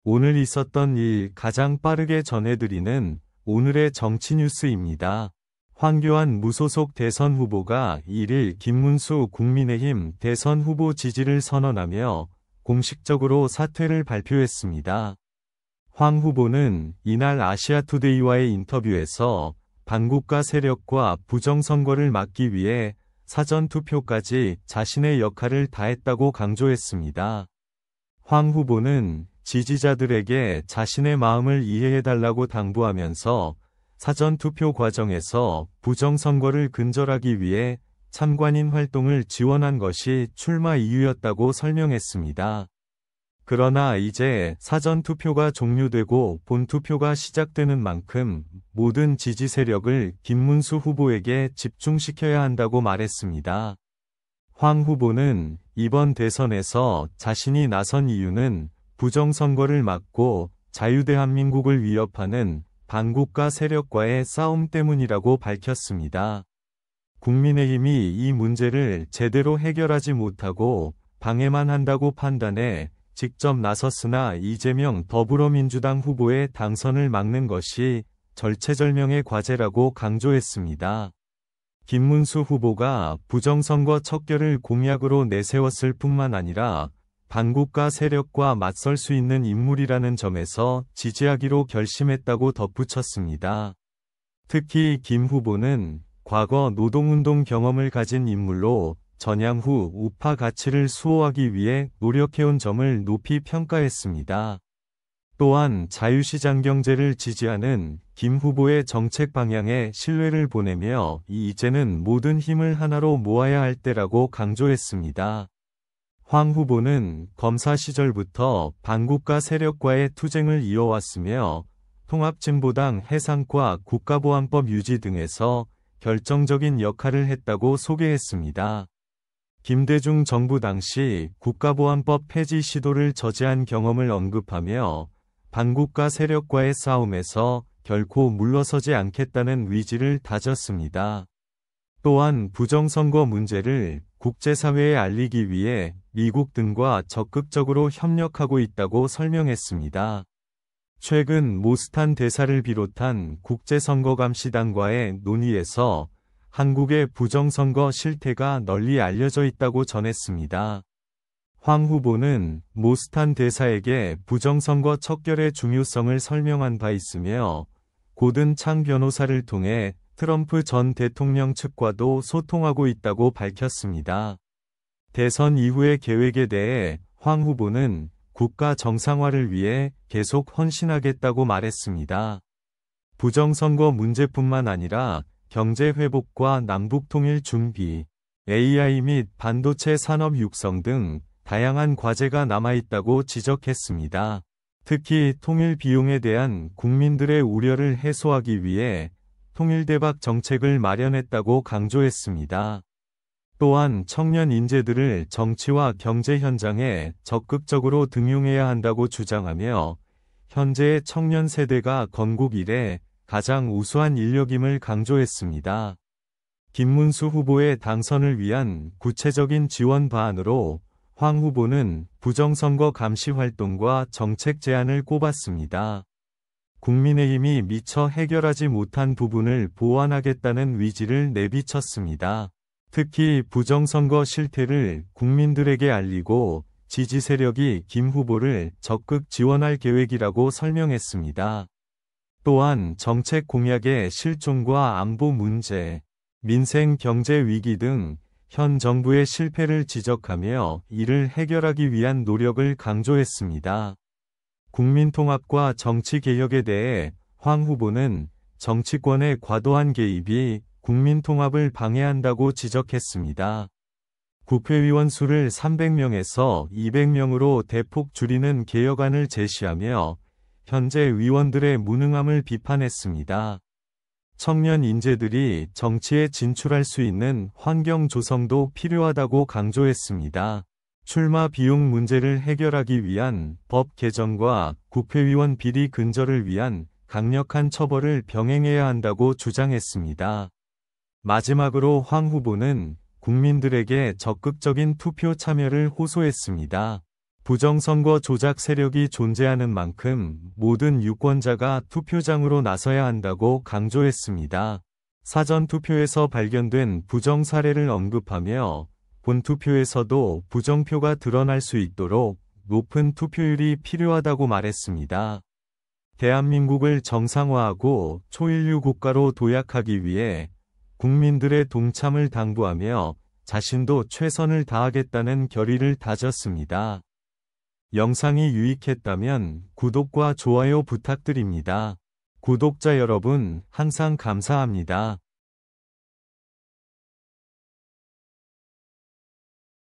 오늘 있었던 일 가장 빠르게 전해드리는 오늘의 정치 뉴스입니다. 황교안 무소속 대선 후보가 1일 김문수 국민의힘 대선 후보 지지를 선언하며 공식적으로 사퇴를 발표했습니다. 황 후보는 이날 아시아투데이와의 인터뷰에서 반국가 세력과 부정선거를 막기 위해 사전투표까지 자신의 역할을 다했다고 강조했습니다. 황 후보는 지지자들에게 자신의 마음을 이해해달라고 당부하면서 사전투표 과정에서 부정선거를 근절하기 위해 참관인 활동을 지원한 것이 출마 이유였다고 설명했습니다. 그러나 이제 사전투표가 종료되고 본투표가 시작되는 만큼 모든 지지 세력을 김문수 후보에게 집중시켜야 한다고 말했습니다. 황 후보는 이번 대선에서 자신이 나선 이유는 부정선거를 막고 자유대한민국을 위협하는 반국가 세력과의 싸움 때문이라고 밝혔습니다. 국민의힘이 이 문제를 제대로 해결하지 못하고 방해만 한다고 판단해 직접 나섰으나 이재명 더불어민주당 후보의 당선을 막는 것이 절체절명의 과제라고 강조했습니다. 김문수 후보가 부정선거 척결을 공약으로 내세웠을 뿐만 아니라 반국가 세력과 맞설 수 있는 인물이라는 점에서 지지하기로 결심했다고 덧붙였습니다. 특히 김 후보는 과거 노동운동 경험을 가진 인물로 전향 후 우파 가치를 수호하기 위해 노력해온 점을 높이 평가했습니다. 또한 자유시장 경제를 지지하는 김 후보의 정책 방향에 신뢰를 보내며 이제는 모든 힘을 하나로 모아야 할 때라고 강조했습니다. 황 후보는 검사 시절부터 반국가 세력과의 투쟁을 이어왔으며 통합진보당 해상과 국가보안법 유지 등에서 결정적인 역할을 했다고 소개했습니다. 김대중 정부 당시 국가보안법 폐지 시도를 저지한 경험을 언급하며 반국가 세력과의 싸움에서 결코 물러서지 않겠다는 의지를 다졌습니다. 또한 부정선거 문제를 국제사회에 알리기 위해 미국 등과 적극적으로 협력하고 있다고 설명했습니다. 최근 모스탄 대사를 비롯한 국제선거감시단과의 논의에서 한국의 부정선거 실태가 널리 알려져 있다고 전했습니다. 황 후보는 모스탄 대사에게 부정선거 척결의 중요성을 설명한 바 있으며 고든 창 변호사를 통해 트럼프 전 대통령 측과도 소통하고 있다고 밝혔습니다. 대선 이후의 계획에 대해 황 후보는 국가 정상화를 위해 계속 헌신하겠다고 말했습니다. 부정선거 문제뿐만 아니라 경제 회복과 남북 통일 준비, AI 및 반도체 산업 육성 등 다양한 과제가 남아있다고 지적했습니다. 특히 통일 비용에 대한 국민들의 우려를 해소하기 위해 통일대박 정책을 마련했다고 강조했습니다. 또한 청년 인재들을 정치와 경제 현장에 적극적으로 등용해야 한다고 주장하며 현재의 청년 세대가 건국 이래 가장 우수한 인력임을 강조했습니다. 김문수 후보의 당선을 위한 구체적인 지원 방안으로 황 후보는 부정선거 감시 활동과 정책 제안을 꼽았습니다. 국민의힘이 미처 해결하지 못한 부분을 보완하겠다는 의지를 내비쳤습니다. 특히 부정선거 실태를 국민들에게 알리고 지지 세력이 김 후보를 적극 지원할 계획이라고 설명했습니다. 또한 정책 공약의 실종과 안보 문제, 민생 경제 위기 등 현 정부의 실패를 지적하며 이를 해결하기 위한 노력을 강조했습니다. 국민통합과 정치개혁에 대해 황 후보는 정치권의 과도한 개입이 국민통합을 방해한다고 지적했습니다. 국회의원 수를 300명에서 200명으로 대폭 줄이는 개혁안을 제시하며 현재 의원들의 무능함을 비판했습니다. 청년 인재들이 정치에 진출할 수 있는 환경 조성도 필요하다고 강조했습니다. 출마 비용 문제를 해결하기 위한 법 개정과 국회의원 비리 근절을 위한 강력한 처벌을 병행해야 한다고 주장했습니다. 마지막으로 황 후보는 국민들에게 적극적인 투표 참여를 호소했습니다. 부정선거 조작 세력이 존재하는 만큼 모든 유권자가 투표장으로 나서야 한다고 강조했습니다. 사전투표에서 발견된 부정 사례를 언급하며 본투표에서도 부정표가 드러날 수 있도록 높은 투표율이 필요하다고 말했습니다. 대한민국을 정상화하고 초인류 국가로 도약하기 위해 국민들의 동참을 당부하며 자신도 최선을 다하겠다는 결의를 다졌습니다. 영상이 유익했다면 구독과 좋아요 부탁드립니다. 구독자 여러분, 항상 감사합니다.